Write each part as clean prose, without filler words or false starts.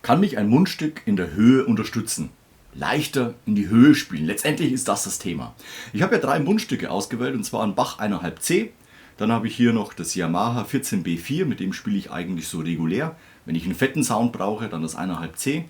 Kann mich ein Mundstück in der Höhe unterstützen? Leichter in die Höhe spielen. Letztendlich ist das Thema. Ich habe ja 3 Mundstücke ausgewählt, und zwar ein Bach 1,5C. Dann habe ich hier noch das Yamaha 14B4, mit dem spiele ich eigentlich so regulär. Wenn ich einen fetten Sound brauche, dann das 1,5C.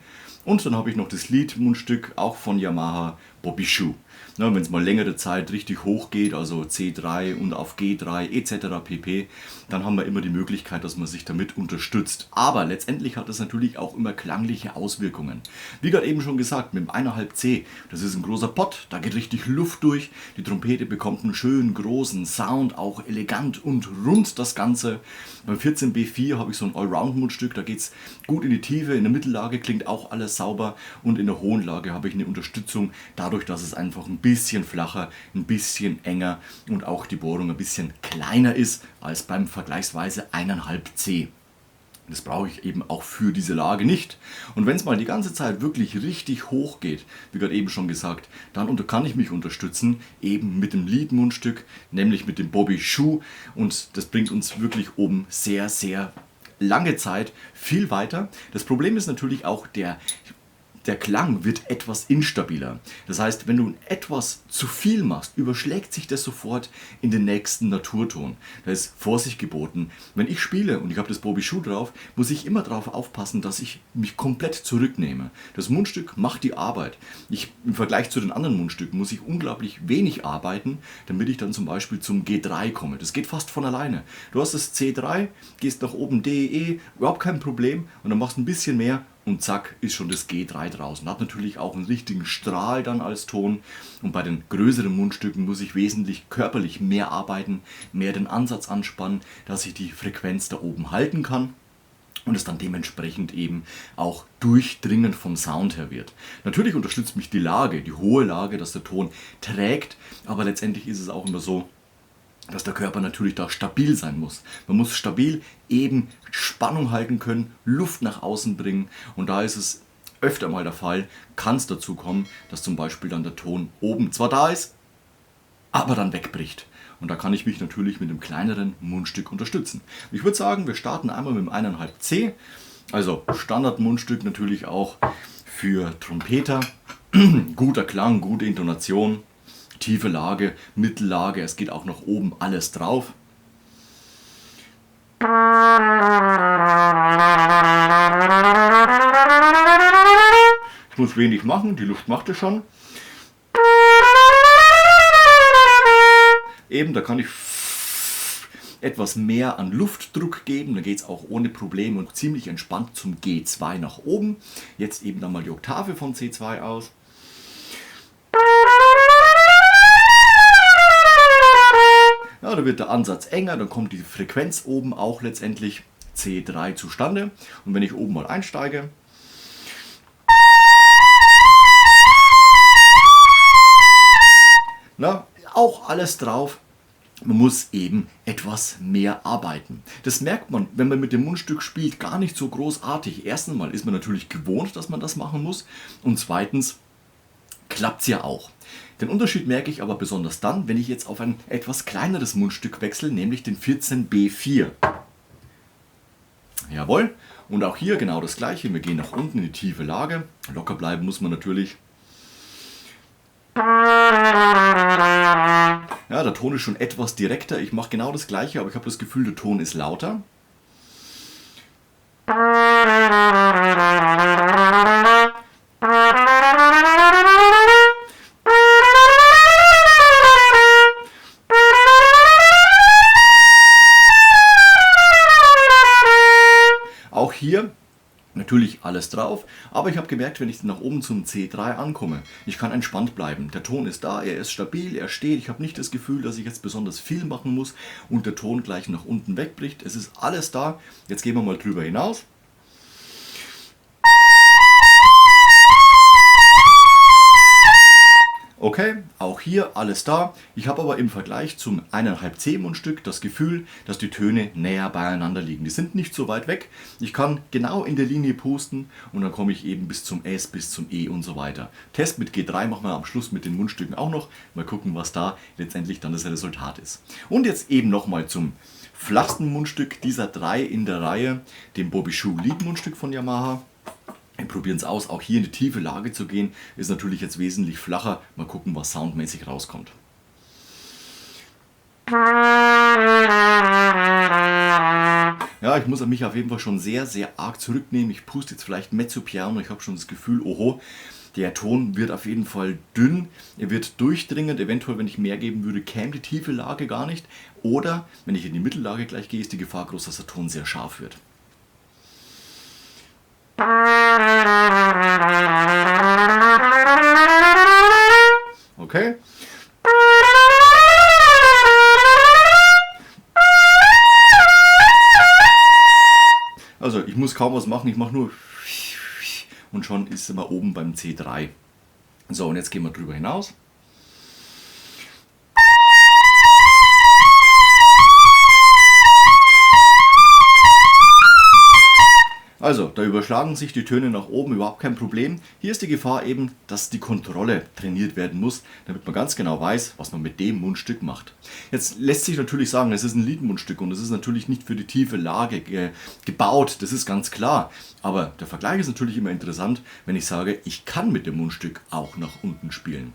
Und dann habe ich noch das Lead-Mundstück, auch von Yamaha, Bobby Shoe. Wenn es mal längere Zeit richtig hoch geht, also C3 und auf G3 etc. pp., dann haben wir immer die Möglichkeit, dass man sich damit unterstützt. Aber letztendlich hat das natürlich auch immer klangliche Auswirkungen. Wie gerade eben schon gesagt, mit dem 1,5C, das ist ein großer Pott, da geht richtig Luft durch. Die Trompete bekommt einen schönen großen Sound, auch elegant und rund das Ganze. Beim 14B4 habe ich so ein Allround-Mundstück, da geht es gut in die Tiefe, in der Mittellage klingt auch alles sauber und in der hohen Lage habe ich eine Unterstützung, dadurch, dass es einfach ein bisschen flacher, ein bisschen enger und auch die Bohrung ein bisschen kleiner ist als beim vergleichsweise 1,5C. Das brauche ich eben auch für diese Lage nicht. Und wenn es mal die ganze Zeit wirklich richtig hoch geht, wie gerade eben schon gesagt, dann kann ich mich unterstützen, eben mit dem Lead-Mundstück, nämlich mit dem Bobby Shoe. Und das bringt uns wirklich oben sehr, sehr lange Zeit viel weiter. Das Problem ist natürlich auch, der Klang wird etwas instabiler. Das heißt, wenn du etwas zu viel machst, überschlägt sich das sofort in den nächsten Naturton. Da ist Vorsicht geboten. Wenn ich spiele und ich habe das Bobby Shoe drauf, muss ich immer darauf aufpassen, dass ich mich komplett zurücknehme. Das Mundstück macht die Arbeit. Im Vergleich zu den anderen Mundstücken muss ich unglaublich wenig arbeiten, damit ich dann zum Beispiel zum G3 komme. Das geht fast von alleine. Du hast das C3, gehst nach oben D, E, überhaupt kein Problem, und dann machst du ein bisschen mehr und zack, ist schon das G3 draußen. Hat natürlich auch einen richtigen Strahl dann als Ton. Und bei den größeren Mundstücken muss ich wesentlich körperlich mehr arbeiten, mehr den Ansatz anspannen, dass ich die Frequenz da oben halten kann und es dann dementsprechend eben auch durchdringend vom Sound her wird. Natürlich unterstützt mich die Lage, die hohe Lage, dass der Ton trägt, aber letztendlich ist es auch immer so, dass der Körper natürlich da stabil sein muss. Man muss stabil eben Spannung halten können, Luft nach außen bringen, und da ist es öfter mal der Fall, kann es dazu kommen, dass zum Beispiel dann der Ton oben zwar da ist, aber dann wegbricht. Und da kann ich mich natürlich mit einem kleineren Mundstück unterstützen. Ich würde sagen, wir starten einmal mit dem 1,5C, also Standardmundstück, natürlich auch für Trompeter. Guter Klang, gute Intonation. Tiefe Lage, Mittellage, es geht auch nach oben alles drauf. Ich muss wenig machen, die Luft macht es schon. Eben, da kann ich etwas mehr an Luftdruck geben, dann geht es auch ohne Probleme und ziemlich entspannt zum G2 nach oben. Jetzt eben dann mal die Oktave von C2 aus. Ja, da wird der Ansatz enger, dann kommt die Frequenz oben auch letztendlich C3 zustande. Und wenn ich oben mal einsteige, auch alles drauf. Man muss eben etwas mehr arbeiten. Das merkt man, wenn man mit dem Mundstück spielt, gar nicht so großartig. Erstens mal ist man natürlich gewohnt, dass man das machen muss. Und zweitens klappt es ja auch. Den Unterschied merke ich aber besonders dann, wenn ich jetzt auf ein etwas kleineres Mundstück wechsle, nämlich den 14B4. Jawohl, und auch hier genau das gleiche. Wir gehen nach unten in die tiefe Lage. Locker bleiben muss man natürlich. Ja, der Ton ist schon etwas direkter. Ich mache genau das gleiche, aber ich habe das Gefühl, der Ton ist lauter. Auch hier natürlich alles drauf, aber ich habe gemerkt, wenn ich nach oben zum C3 ankomme, ich kann entspannt bleiben. Der Ton ist da, er ist stabil, er steht. Ich habe nicht das Gefühl, dass ich jetzt besonders viel machen muss und der Ton gleich nach unten wegbricht. Es ist alles da. Jetzt gehen wir mal drüber hinaus. Okay, auch hier alles da. Ich habe aber im Vergleich zum 1,5C Mundstück das Gefühl, dass die Töne näher beieinander liegen. Die sind nicht so weit weg. Ich kann genau in der Linie pusten und dann komme ich eben bis zum S, bis zum E und so weiter. Test mit G3 machen wir am Schluss mit den Mundstücken auch noch. Mal gucken, was da letztendlich dann das Resultat ist. Und jetzt eben nochmal zum flachsten Mundstück dieser 3 in der Reihe, dem Bobby Shoe Lead Mundstück von Yamaha. Probieren es aus, auch hier in die tiefe Lage zu gehen, ist natürlich jetzt wesentlich flacher. Mal gucken, was soundmäßig rauskommt. Ja, ich muss mich auf jeden Fall schon sehr, sehr arg zurücknehmen. Ich puste jetzt vielleicht mezzo piano. Ich habe schon das Gefühl, oho, der Ton wird auf jeden Fall dünn. Er wird durchdringend. Eventuell, wenn ich mehr geben würde, käme die tiefe Lage gar nicht. Oder, wenn ich in die Mittellage gleich gehe, ist die Gefahr groß, dass der Ton sehr scharf wird. Okay. Also ich muss kaum was machen, ich mache nur und schon ist er oben beim C3. So, und jetzt gehen wir drüber hinaus. Also, da überschlagen sich die Töne nach oben, überhaupt kein Problem. Hier ist die Gefahr eben, dass die Kontrolle trainiert werden muss, damit man ganz genau weiß, was man mit dem Mundstück macht. Jetzt lässt sich natürlich sagen, es ist ein Liedmundstück und es ist natürlich nicht für die tiefe Lage gebaut, das ist ganz klar. Aber der Vergleich ist natürlich immer interessant, wenn ich sage, ich kann mit dem Mundstück auch nach unten spielen.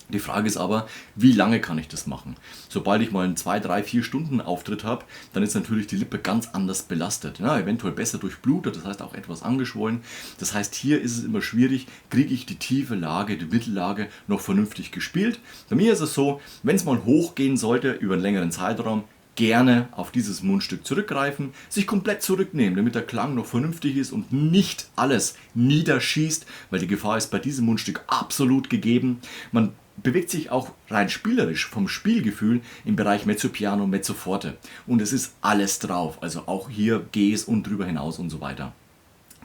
Die Frage ist aber, wie lange kann ich das machen? Sobald ich mal einen 2, 3, 4 Stunden Auftritt habe, dann ist natürlich die Lippe ganz anders belastet. Ja, eventuell besser durchblutet, das heißt auch etwas angeschwollen. Das heißt, hier ist es immer schwierig, kriege ich die tiefe Lage, die Mittellage noch vernünftig gespielt. Bei mir ist es so, wenn es mal hochgehen sollte über einen längeren Zeitraum, gerne auf dieses Mundstück zurückgreifen, sich komplett zurücknehmen, damit der Klang noch vernünftig ist und nicht alles niederschießt, weil die Gefahr ist bei diesem Mundstück absolut gegeben. Man bewegt sich auch rein spielerisch vom Spielgefühl im Bereich Mezzo Piano, Mezzo Forte. Und es ist alles drauf, also auch hier Gs und drüber hinaus und so weiter.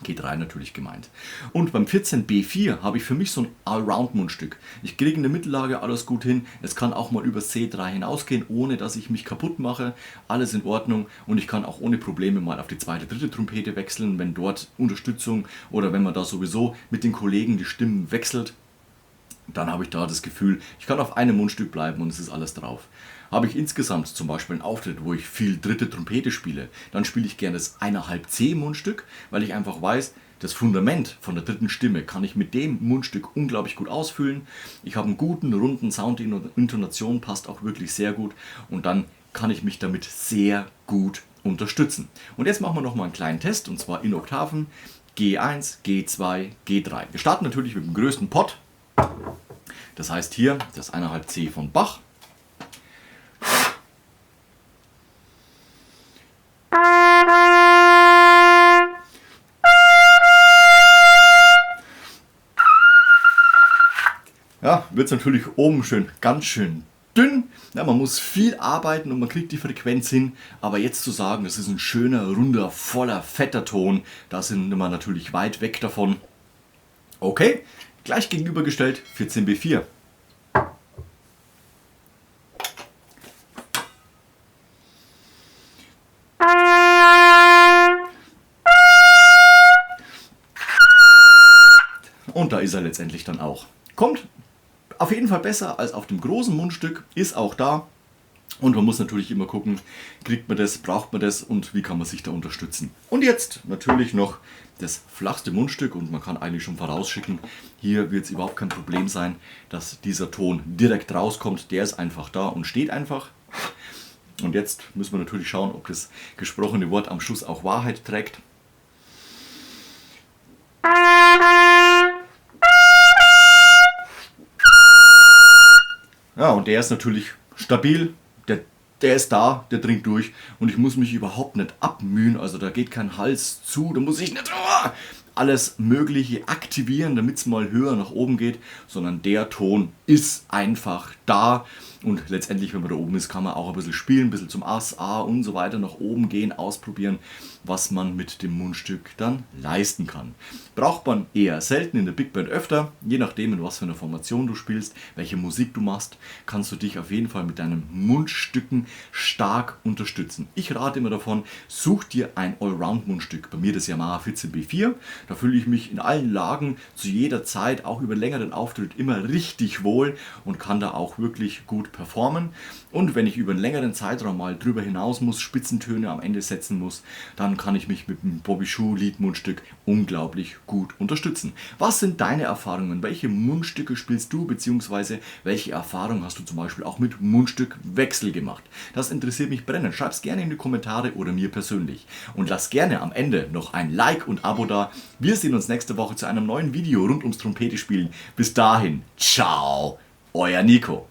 G3 natürlich gemeint. Und beim 14b4 habe ich für mich so ein Allround-Mundstück. Ich kriege in der Mittellage alles gut hin. Es kann auch mal über C3 hinausgehen, ohne dass ich mich kaputt mache. Alles in Ordnung und ich kann auch ohne Probleme mal auf die zweite, dritte Trompete wechseln, wenn dort Unterstützung oder wenn man da sowieso mit den Kollegen die Stimmen wechselt. Dann habe ich da das Gefühl, ich kann auf einem Mundstück bleiben und es ist alles drauf. Habe ich insgesamt zum Beispiel einen Auftritt, wo ich viel dritte Trompete spiele, dann spiele ich gerne das 1,5C Mundstück, weil ich einfach weiß, das Fundament von der dritten Stimme kann ich mit dem Mundstück unglaublich gut ausfüllen. Ich habe einen guten, runden Sound, die Intonation passt auch wirklich sehr gut und dann kann ich mich damit sehr gut unterstützen. Und jetzt machen wir nochmal einen kleinen Test und zwar in Oktaven G1, G2, G3. Wir starten natürlich mit dem größten Pot. Das heißt hier das 1,5C von Bach. Ja, wird es natürlich oben ganz schön dünn. Ja, man muss viel arbeiten und man kriegt die Frequenz hin. Aber jetzt zu sagen, das ist ein schöner, runder, voller, fetter Ton, da sind wir natürlich weit weg davon. Okay, gleich gegenübergestellt 14b4. Und da ist er letztendlich dann auch. Kommt auf jeden Fall besser als auf dem großen Mundstück, ist auch da. Und man muss natürlich immer gucken, kriegt man das, braucht man das und wie kann man sich da unterstützen. Und jetzt natürlich noch das flachste Mundstück und man kann eigentlich schon vorausschicken, hier wird es überhaupt kein Problem sein, dass dieser Ton direkt rauskommt. Der ist einfach da und steht einfach. Und jetzt müssen wir natürlich schauen, ob das gesprochene Wort am Schluss auch Wahrheit trägt. Ja, und der ist natürlich stabil, der ist da, der dringt durch und ich muss mich überhaupt nicht abmühen, also da geht kein Hals zu, da muss ich nicht alles Mögliche aktivieren, damit es mal höher nach oben geht, sondern der Ton ist einfach da und letztendlich, wenn man da oben ist, kann man auch ein bisschen spielen, ein bisschen zum Ass, A und so weiter nach oben gehen, ausprobieren, was man mit dem Mundstück dann leisten kann. Braucht man eher selten, in der Big Band öfter, je nachdem in was für einer Formation du spielst, welche Musik du machst, kannst du dich auf jeden Fall mit deinen Mundstücken stark unterstützen. Ich rate immer davon, such dir ein Allround-Mundstück, bei mir das Yamaha 14b4, da fühle ich mich in allen Lagen zu jeder Zeit, auch über längeren Auftritt, immer richtig wohl und kann da auch wirklich gut gut performen. Und wenn ich über einen längeren Zeitraum mal drüber hinaus muss, Spitzentöne am Ende setzen muss, dann kann ich mich mit dem Bobby Schuh Liedmundstück unglaublich gut unterstützen. Was sind deine Erfahrungen? Welche Mundstücke spielst du, beziehungsweise welche Erfahrungen hast du zum Beispiel auch mit Mundstückwechsel gemacht? Das interessiert mich brennend. Schreib's gerne in die Kommentare oder mir persönlich. Und lass gerne am Ende noch ein Like und Abo da. Wir sehen uns nächste Woche zu einem neuen Video rund ums Trompete spielen. Bis dahin, ciao, euer Nico.